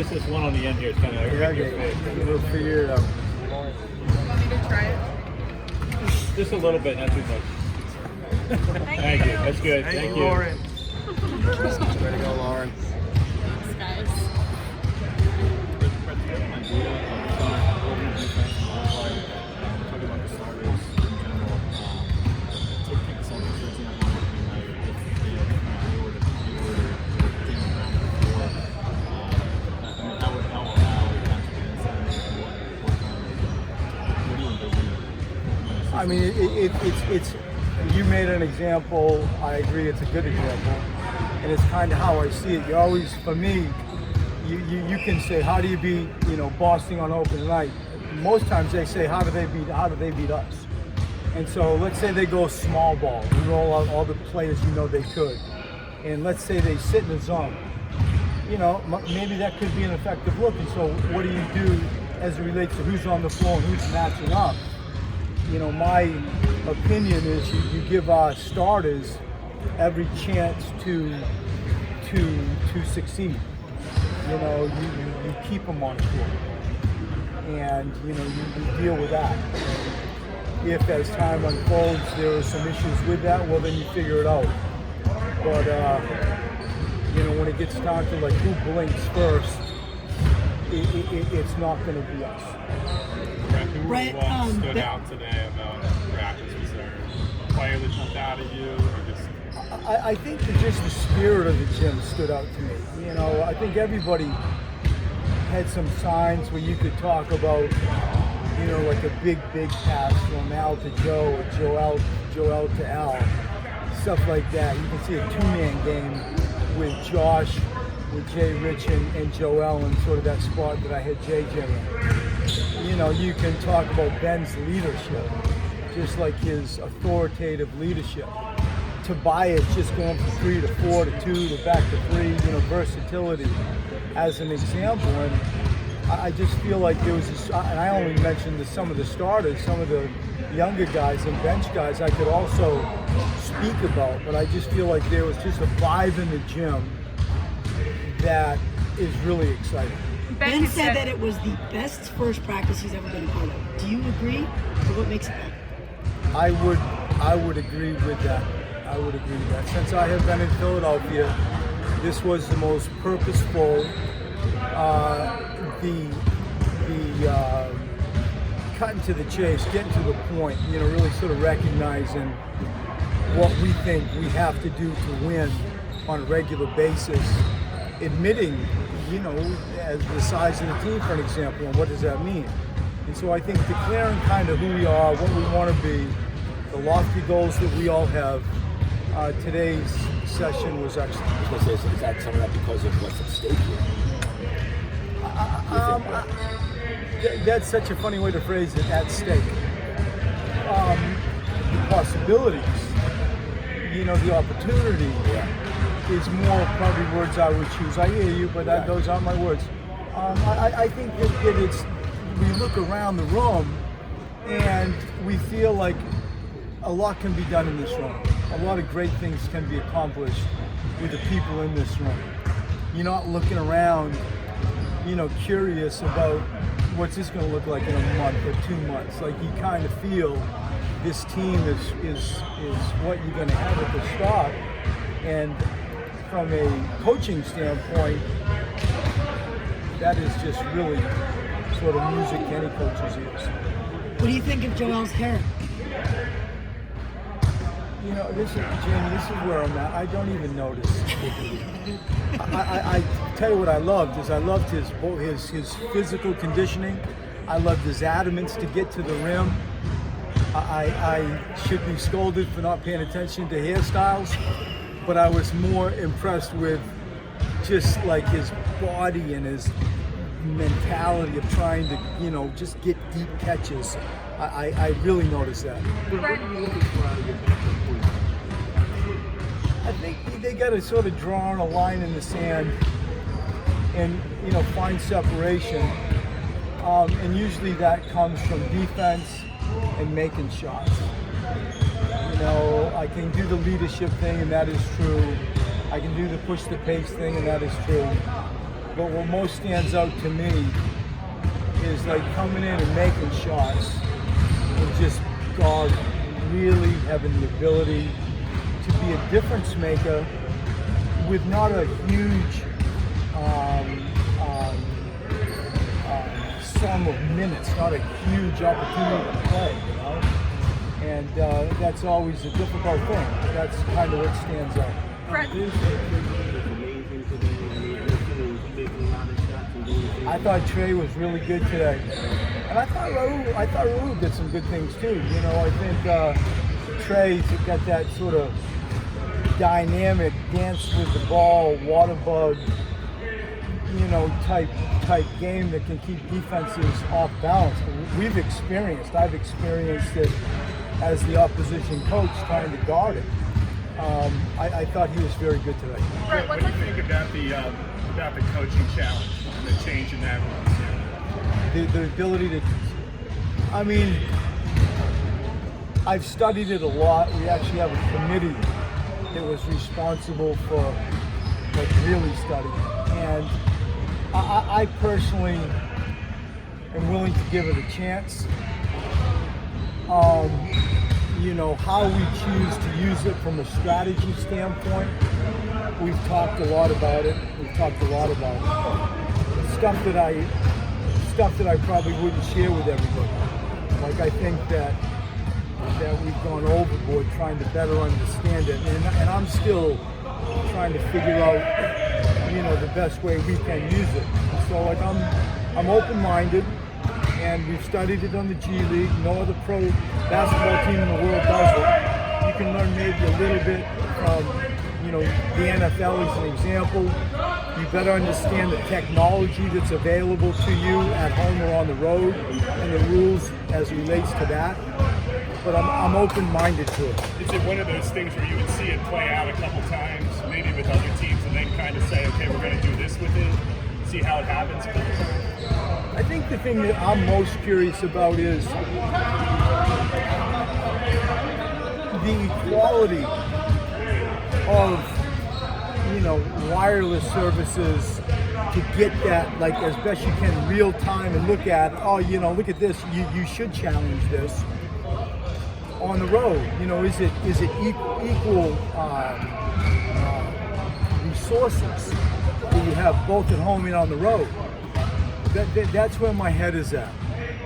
just this one on the end here is kind of We'll figure it out. You want me to try it? just a little bit, not too much. Thank you. That's good. Thank you. Lauren. Way to go, Lauren. Thanks, guys. I mean, it's you made an example. I agree, it's a good example, and it's kind of how I see it. You always, for me, you can say, how do you beat Boston on opening night? Most times they say, how do they beat us? And so let's say they go small ball, you roll out all the players they could, and let's say they sit in the zone. Maybe that could be an effective look. And so what do you do as it relates to who's on the floor and who's matching up? My opinion is you give our starters every chance to succeed. You keep them on the court, and you deal with that. If as time unfolds there are some issues with that, well then you figure it out. But when it gets down to like who blinks first, it's not going to be us. Brett, Who stood out today about practice? Was there a player that jumped out at you, or just? I think that just the spirit of the gym stood out to me. I think everybody had some signs where you could talk about, like a big pass from Al to Joe or Joel to Al, stuff like that. You can see a two-man game with Josh, with Jay Rich and Joel, and sort of that spot that I had JJ in. You can talk about Ben's leadership, just like his authoritative leadership. Tobias just going from 3 to 4 to 2 to back to 3, versatility as an example. And I just feel like there was this, and I only mentioned some of the starters, some of the younger guys and bench guys I could also speak about, but I just feel like there was just a vibe in the gym that is really exciting. Ben said that it was the best first practice he's ever been a part of. Do you agree? Or what makes it better? I would agree with that. I would agree with that. Since I have been in Philadelphia, this was the most purposeful, cutting to the chase, getting to the point, really sort of recognizing what we think we have to do to win on a regular basis, admitting, as the size of the team, for an example, and what does that mean? And so I think declaring kind of who we are, what we want to be, the lofty goals that we all have, today's session was excellent. I was going to say, is that some of that because of what's at stake here? That's such a funny way to phrase it, at stake. The possibilities, the opportunity is more probably words I would choose. I hear you, but those aren't my words. I think that it's, we look around the room and we feel like a lot can be done in this room. A lot of great things can be accomplished with the people in this room. You're not looking around, curious about what's this going to look like in a month or 2 months. Like you kind of feel this team is what you're going to have at the start. And from a coaching standpoint, that is just really sort of music to any coach's ears. What do you think of Joel's hair? Jamie, this is where I'm at. I don't even notice. I tell you what I loved is I loved his physical conditioning. I loved his adamance to get to the rim. I should be scolded for not paying attention to hairstyles, but I was more impressed with just like his body and his mentality of trying to, just get deep catches. I really noticed that. I think they got to sort of draw on a line in the sand and, find separation. And usually that comes from defense and making shots. I can do the leadership thing, and that is true. I can do the push the pace thing, and that is true. But what most stands out to me is like coming in and making shots and just God really having the ability to be a difference maker with not a huge sum of minutes, not a huge opportunity to play, you know? And that's always a difficult thing. That's kind of what stands out. Fred, I thought Trey was really good today, and I thought Raul did some good things too. You know, I think Trey's got that sort of dynamic dance with the ball, water bug, you know, type game that can keep defenses off balance. I've experienced it as the opposition coach trying to guard it. I thought he was very good today. Fred, What do you think about the coaching challenge and the change in that? The ability to, I mean, I've studied it a lot. We actually have a committee that was responsible for like really studying, and I personally am willing to give it a chance. You know, how we choose to use it from a strategy standpoint, we've talked a lot about it. Stuff that I probably wouldn't share with everybody. Like I think that we've gone overboard trying to better understand it, and I'm still trying to figure out, you know, the best way we can use it. So like I'm open-minded, and we've studied it on the G League. No other pro basketball team in the world does it. You can learn maybe a little bit from, you know, the NFL as an example. You better understand the technology that's available to you at home or on the road, and the rules as it relates to that. But I'm open-minded to it. Is it one of those things where you would see it play out a couple times, maybe with other teams, and then kind of say, okay, we're going to do this with it, see how it happens? I think the thing that I'm most curious about is the equality of, you know, wireless services to get that, like, as best you can real time and look at, oh, you know, look at this, you should challenge this on the road. You know, is it equal resources that you have both at home and on the road? That's where my head is at.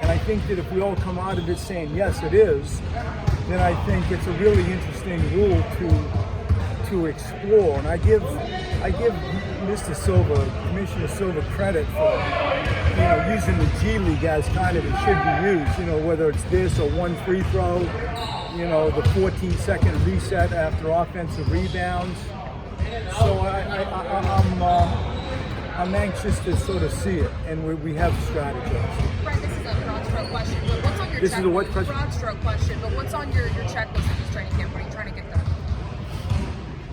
And I think that if we all come out of it saying, yes, it is, then I think it's a really interesting rule to explore. And I give Mr. Silva, Commissioner Silva, credit for, you know, using the G League as kind of it should be used. You know, whether it's this or one free throw, you know, the 14-second reset after offensive rebounds. So I'm anxious to sort of see it, and we have strategized. Fred, this is a broad stroke question, but what's on your This is a what question? Broad stroke question, but what's on your checklist of this training camp? What are you trying to get done?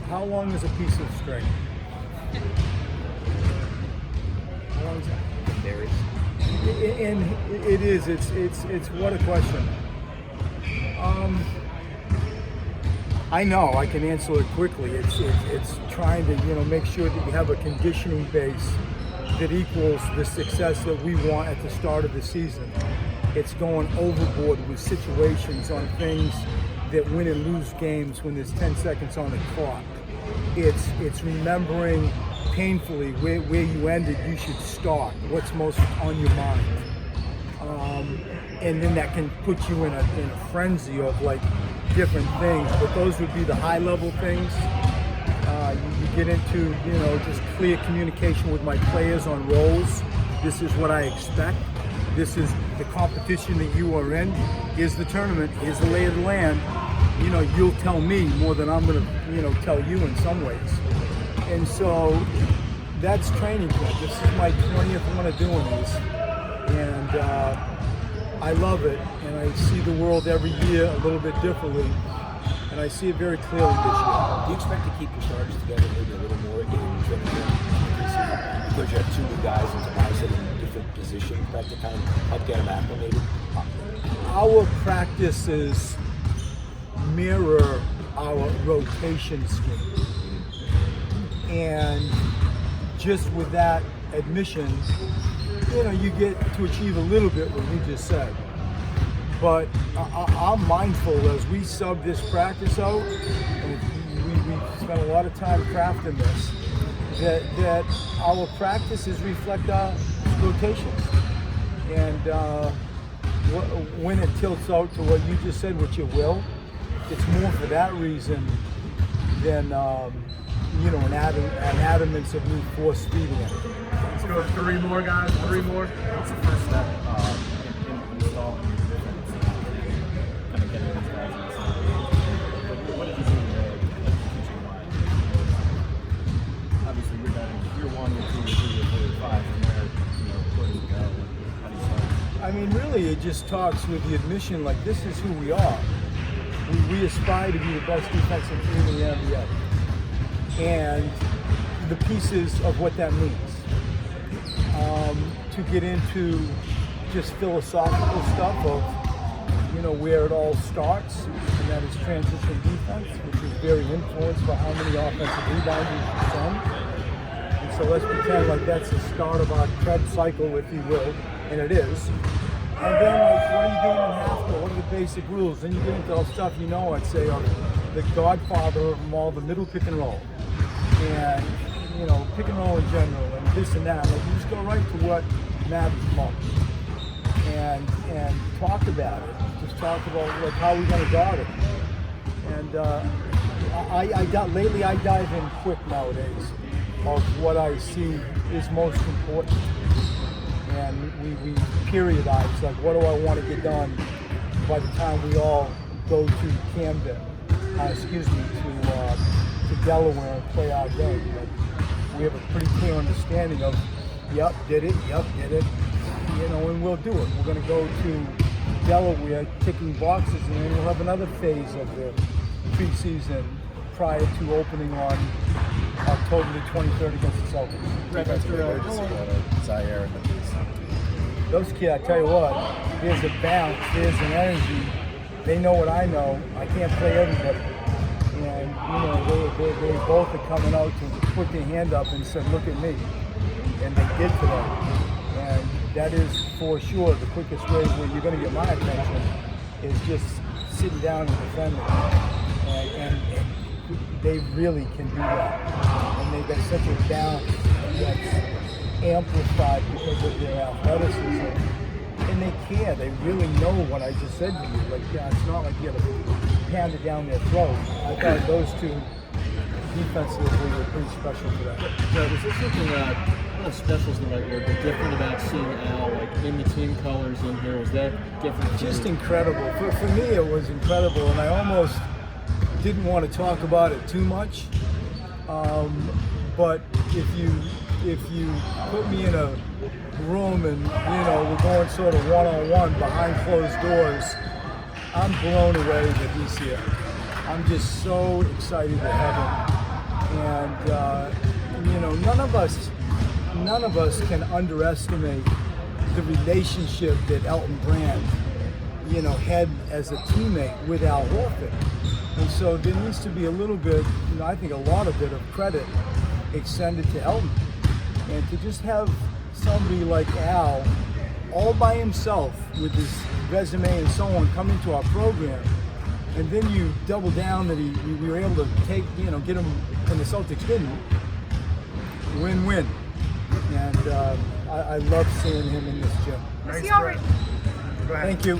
How long is a piece of string? How long is that? Varies. And it is. It's what a question. I know I can answer it quickly. It's trying to, you know, make sure that you have a conditioning base that equals the success that we want at the start of the season. It's going overboard with situations on things that win and lose games when there's 10 seconds on the clock. It's remembering painfully where you ended, you should start. What's most on your mind? And then that can put you in a frenzy of like different things, but those would be the high level things. You get into, you know, just clear communication with my players on roles. This is what I expect. This is the competition that you are in. Here's the tournament. Here's the lay of the land. You know, you'll tell me more than I'm going to, you know, tell you in some ways. And so that's training camp. This is my 20th one of doing this. And I love it, and I see the world every year a little bit differently, and I see it very clearly this year. Do you expect to keep your starters together maybe a little more in training camp? Because you have two new guys and Tobias in different positions, that to kind of help get them acclimated? Our practices mirror our rotation scheme. And just with that admission, you know, you get to achieve a little bit what you just said. But I'm mindful as we sub this practice out, and we spent a lot of time crafting this, that our practices reflect our rotations. And when it tilts out to what you just said, which it will, it's more for that reason than you know, an adamance of me force feeding it. Let's go 3 more, guys. 3 more. What's the first step in installing your defense? Kind of getting these guys in the same. What did you do coaching wise? Obviously, you're done. Year 1, year 2, year 3, year 5. From there, you know, where do you go? How do you start? I mean, really, it just talks with the admission, like, this is who we are. We aspire to be the best defensive team in the NBA. And the pieces of what that means. To get into just philosophical stuff of, you know, where it all starts, and that is transition defense, which is very influenced by how many offensive rebounds you send. And so let's pretend like that's the start of our tread cycle, if you will, and it is. And then, like, what are you doing in half court? What are the basic rules? Then you get into all stuff, you know, I'd say, the godfather of them all, the middle pick and roll. And, you know, pick and roll in general, and this and that. Like, you just go right to what matters most. And talk about it. Just talk about, like, how we're going to guard it. And lately I dive in quick nowadays of what I see is most important. And we periodize, like, what do I want to get done by the time we all go to Camden, to Delaware and play our game. Like, we have a pretty clear understanding of, yep, did it, you know, and we'll do it. We're going to go to Delaware, ticking boxes, and then we'll have another phase of the preseason prior to opening on October the 23rd against the Celtics. Right, Mr. Zaire and the Beast. Those kids, I tell you what, there's a bounce, there's an energy. They know what I know. I can't play everybody. And, you know, they both are coming out to put their hand up and said, look at me. And they did today. And that is for sure the quickest way where you're going to get my attention is just sitting down and defending. And they really can do that. And they've got such a balance that's amplified because of their athleticism. And they care. They really know what I just said to you. Like, it's not like you have to hand it down their throat. I thought those two defensively were pretty special for that. Right, is there something special is the right word, but different about seeing Al, like, in the team colors in here? Was that different? Just incredible. For me, it was incredible, and I almost didn't want to talk about it too much. But if you put me in a room and, you know, we're going sort of one-on-one behind closed doors, I'm blown away that he's here. I'm just so excited to have him. And, you know, none of us can underestimate the relationship that Elton Brand, you know, had as a teammate with Al Horford. And so there needs to be a little bit, you know, I think a lot of bit of credit extended to Elton. And to just have somebody like Al all by himself with his resume and so on come into our program, and then you double down that we were able to take, you know, get him, and the Celtics didn't. Win-win. And I love seeing him in this gym. Is he all right? Go ahead. Thank you.